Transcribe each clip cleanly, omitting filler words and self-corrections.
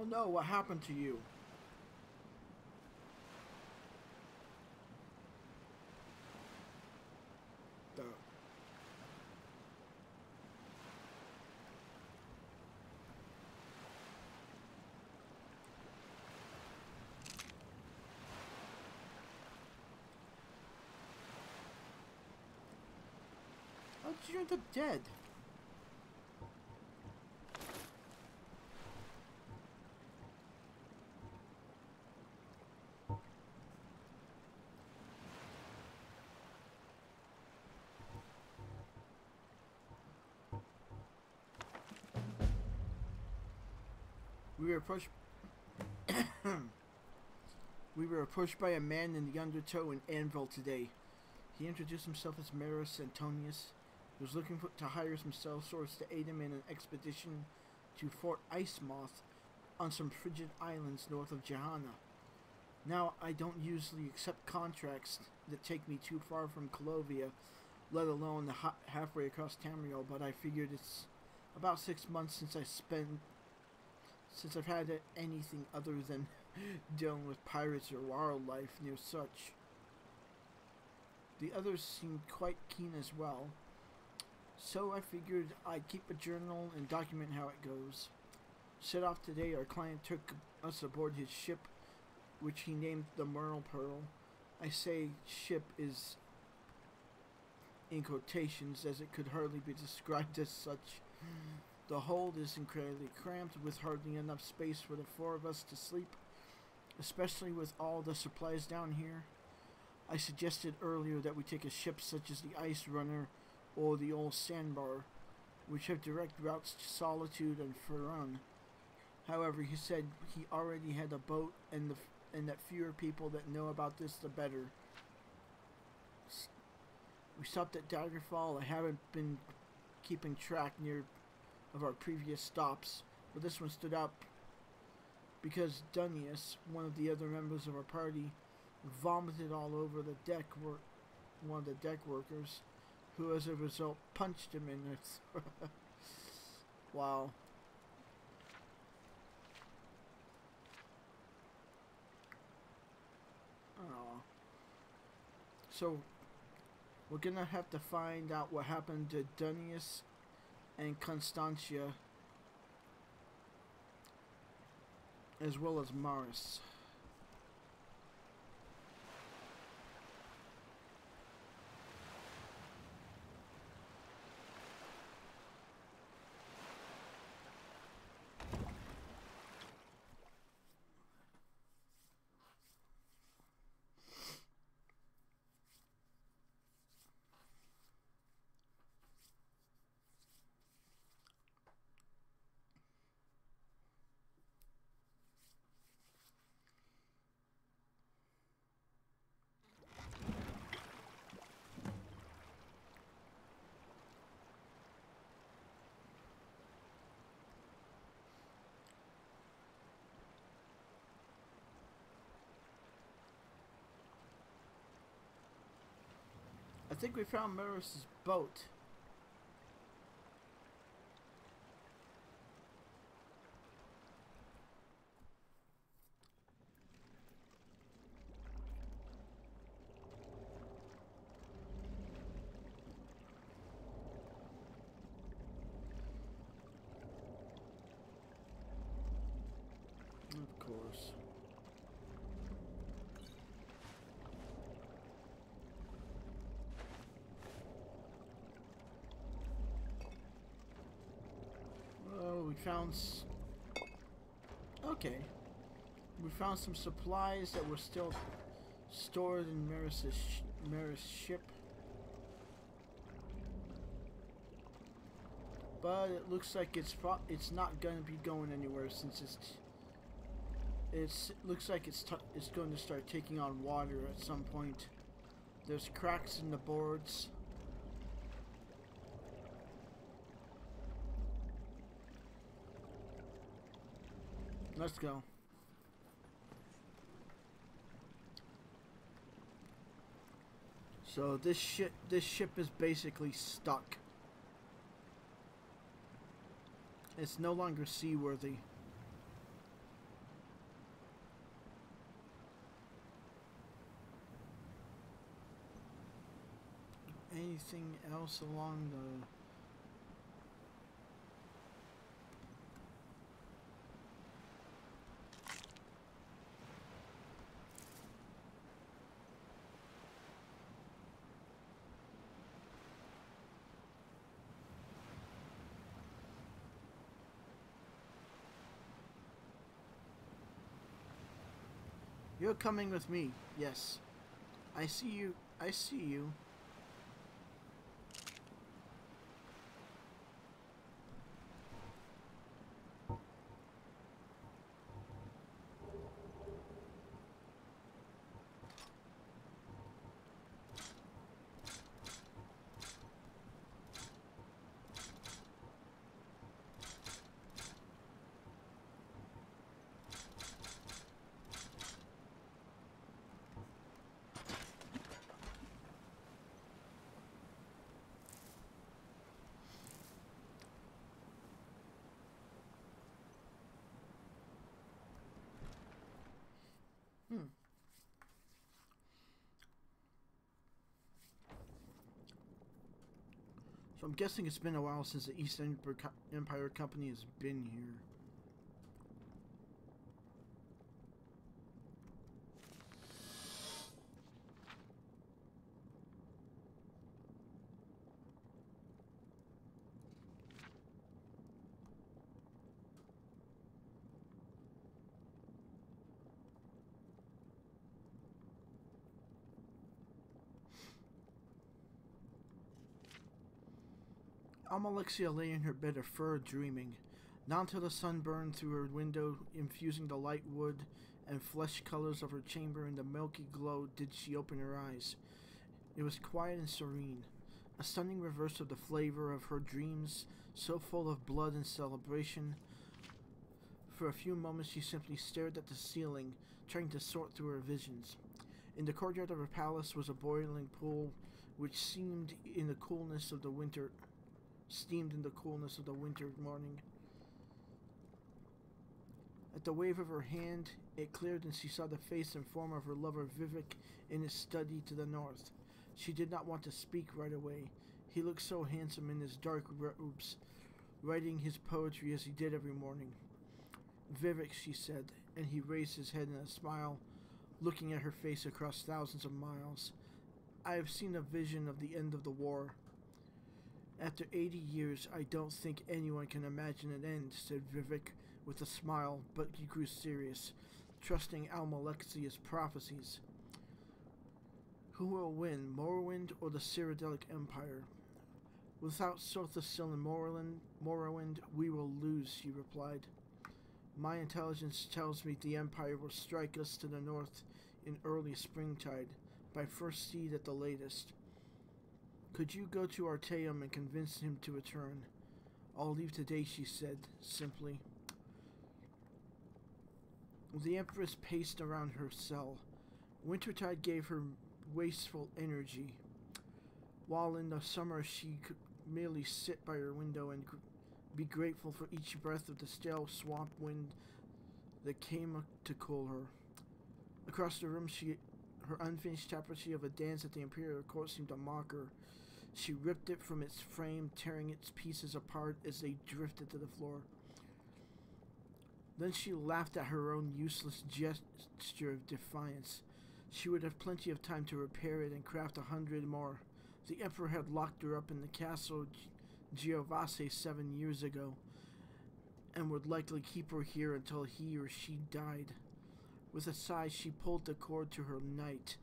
Oh no, what happened to you? How did you end up dead? We were approached. We were approached by a man in the Undertow in Anvil today. He introduced himself as Maris Antonius. He was looking to hire some sellswords to aid him in an expedition to Fort Icemoth on some frigid islands north of Johanna. Now, I don't usually accept contracts that take me too far from Colovia, let alone halfway across Tamriel, but I figured it's about 6 months since I've had anything other than dealing with pirates or wildlife near such. The others seemed quite keen as well, so I figured I'd keep a journal and document how it goes. Set off today, our client took us aboard his ship, which he named the Merle Pearl. I say ship is in quotations, as it could hardly be described as such. The hold is incredibly cramped, with hardly enough space for the 4 of us to sleep, especially with all the supplies down here. I suggested earlier that we take a ship such as the Ice Runner or the Old Sandbar, which have direct routes to Solitude and Ferun. However, he said he already had a boat, and that fewer people that know about this, the better. We stopped at Daggerfall. I haven't been keeping track of our previous stops, but this one stood out because Dunnius, one of the other members of our party, vomited all over the one of the deck workers, who as a result punched him in the throat. Wow. Oh. So we're gonna have to find out what happened to Dunnius and Constantia, as well as Maris. I think we found Maris's boat. Of course. We found okay. We found some supplies that were still stored in Maris' ship, but it looks like it's not going to be going anywhere, since it looks like it's going to start taking on water at some point. There's cracks in the boards. Let's go. So this ship is basically stuck. It's no longer seaworthy. anything else along the... You're coming with me. Yes. I see you. I see you. So I'm guessing it's been a while since the East Empire Company has been here. Alexia lay in her bed of fur, dreaming. Not until the sun burned through her window, infusing the light wood and flesh colors of her chamber in the milky glow, did she open her eyes. It was quiet and serene, a stunning reverse of the flavor of her dreams, so full of blood and celebration. For a few moments she simply stared at the ceiling, trying to sort through her visions. In the courtyard of her palace was a boiling pool, which steamed in the coolness of the winter morning. At the wave of her hand, it cleared and she saw the face and form of her lover Vivek in his study to the north. She did not want to speak right away. He looked so handsome in his dark robes, writing his poetry as he did every morning. Vivek, she said, and he raised his head in a smile, looking at her face across thousands of miles. I have seen a vision of the end of the war. After 80 years, I don't think anyone can imagine an end, said Vivek with a smile, but he grew serious, trusting Almalexia's prophecies. Who will win, Morrowind or the Cyrodiilic Empire? Without Sothasil and Morrowind, we will lose, she replied. My intelligence tells me the Empire will strike us to the north in early springtide, by first seed at the latest. Could you go to Artaeum and convince him to return? I'll leave today, she said, simply. The Empress paced around her cell. Wintertide gave her wasteful energy, while in the summer she could merely sit by her window and be grateful for each breath of the stale swamp wind that came to cool her. Across the room, her unfinished tapestry of a dance at the Imperial Court seemed to mock her. She ripped it from its frame, tearing its pieces apart as they drifted to the floor. Then she laughed at her own useless gesture of defiance. She would have plenty of time to repair it and craft 100 more. The Emperor had locked her up in the castle Giovase 7 years ago, and would likely keep her here until he or she died. With a sigh, she pulled the cord to her knight,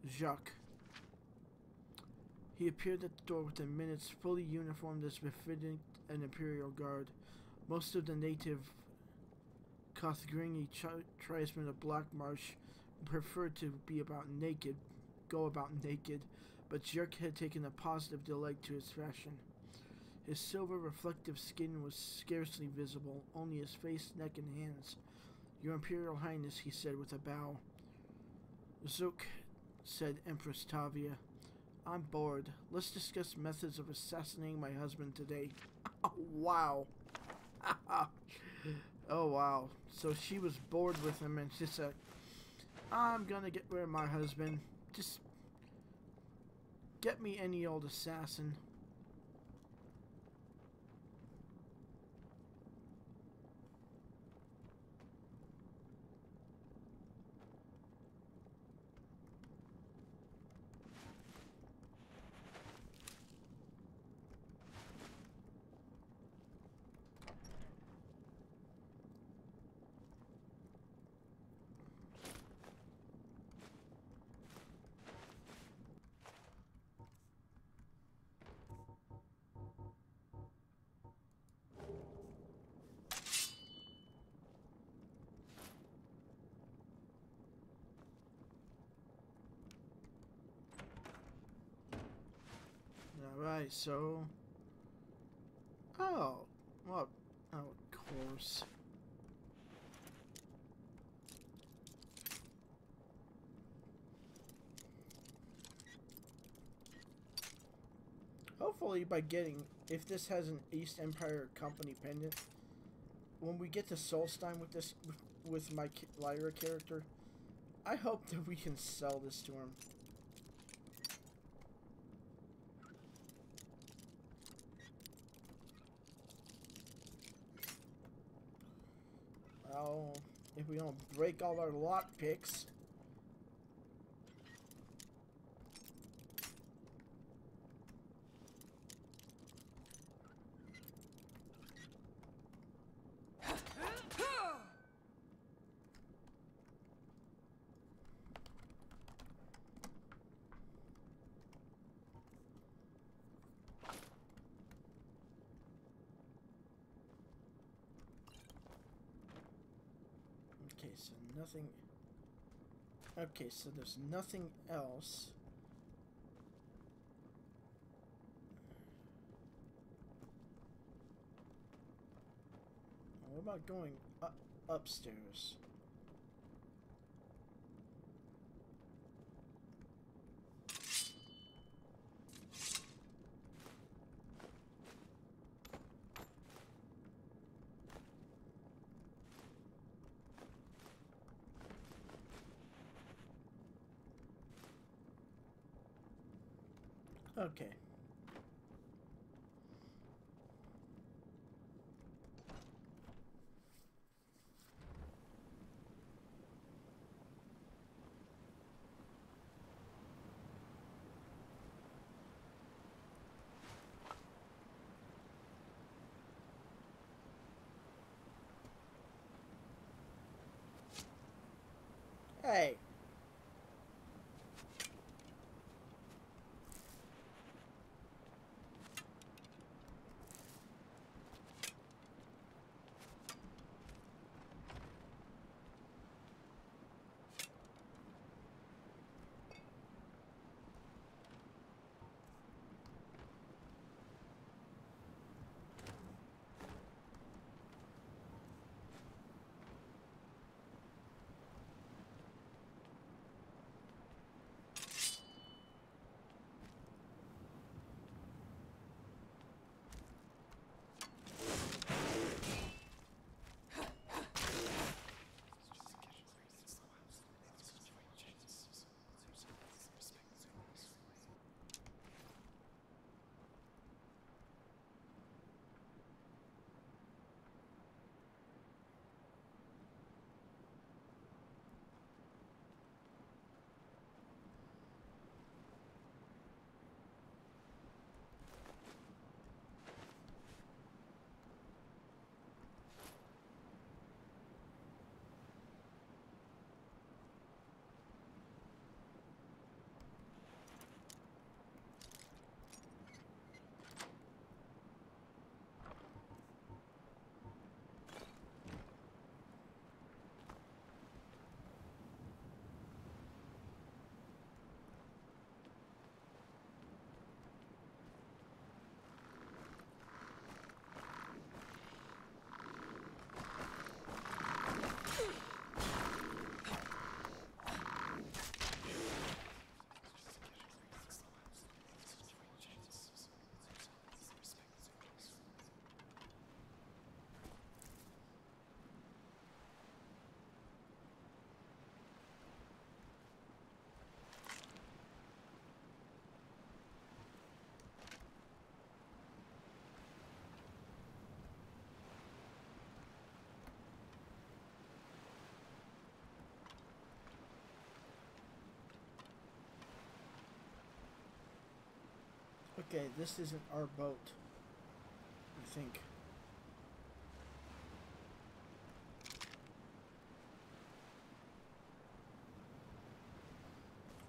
Jacques. He appeared at the door within minutes, fully uniformed as befitting an Imperial Guard. Most of the native Kothgringi tribesmen of Black Marsh preferred to go about naked, but Jacques had taken a positive delight to his fashion. His silver reflective skin was scarcely visible, only his face, neck, and hands. Your Imperial Highness, he said with a bow. Zook, said Empress Tavia. I'm bored. Let's discuss methods of assassinating my husband today. Oh, wow. Oh, wow. So she was bored with him and she said, I'm gonna get rid of my husband. Just Get me any old assassin. Alright, so... Oh, well, oh, of course. Hopefully by getting, if this has an East Empire Company pendant, when we get to Solstein with this, with my Lyra character, I hope that we can sell this to him. Well, if we don't break all our lockpicks. Okay, so nothing... Okay, so there's nothing else. What about going upstairs? Okay. Hey. Okay, this isn't our boat, I think.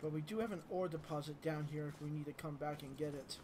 But we do have an ore deposit down here if we need to come back and get it.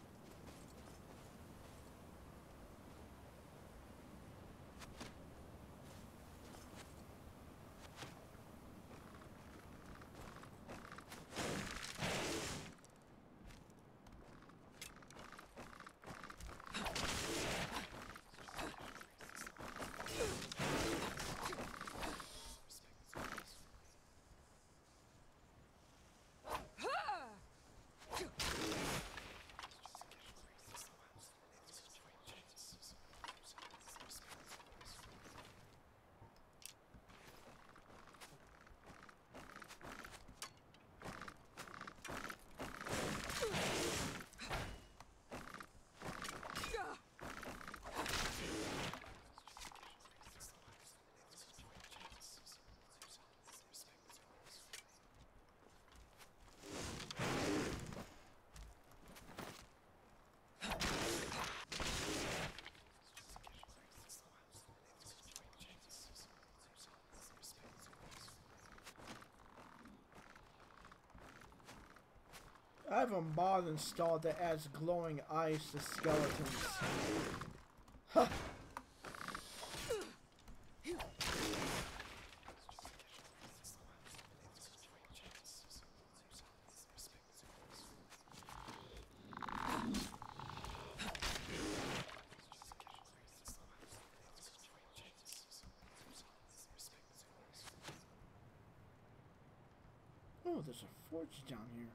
I have a mod installed that adds glowing eyes to skeletons. Huh. Oh, there's a forge down here.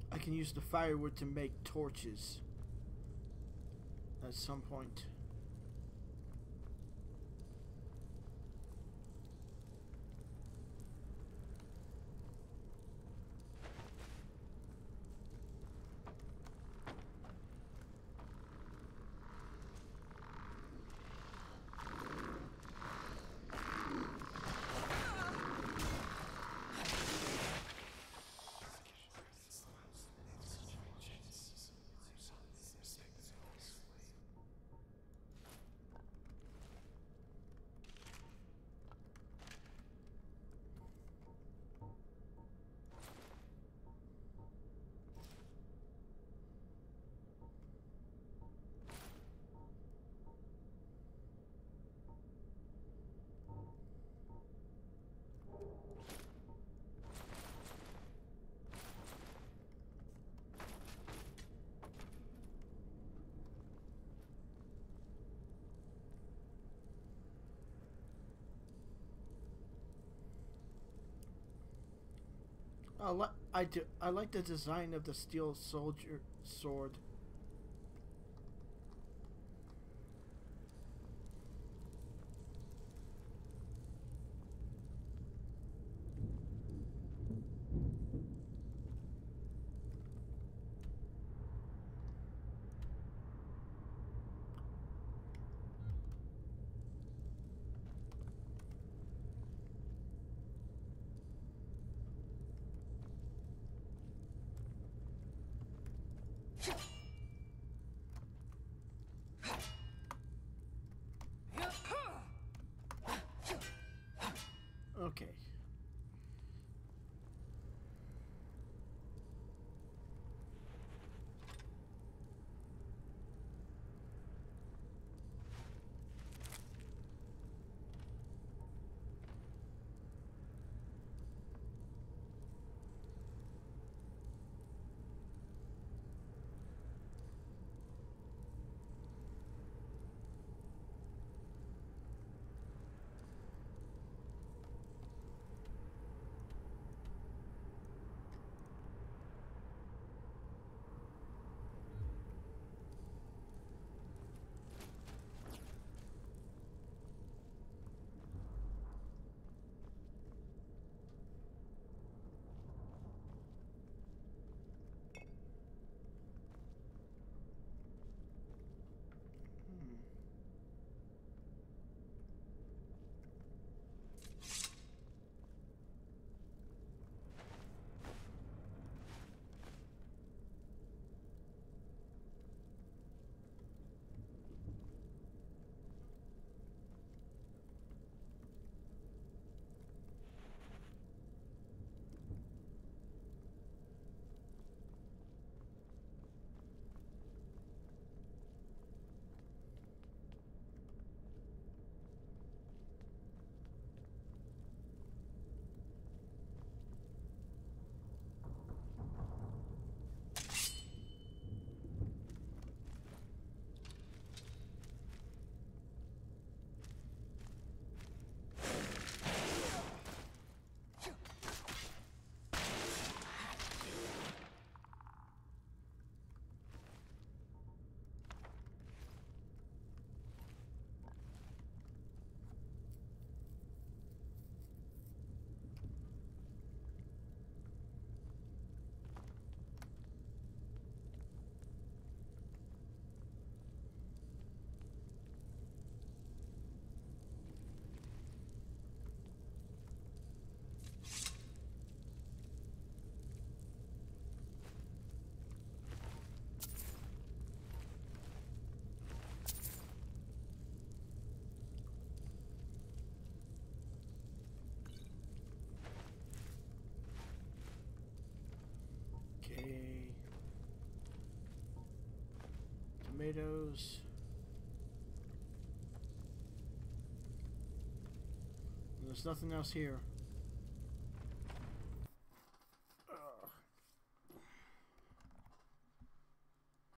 I can use the firewood to make torches at some point. I like the design of the steel soldier sword. Okay. Okay. Tomatoes. There's nothing else here.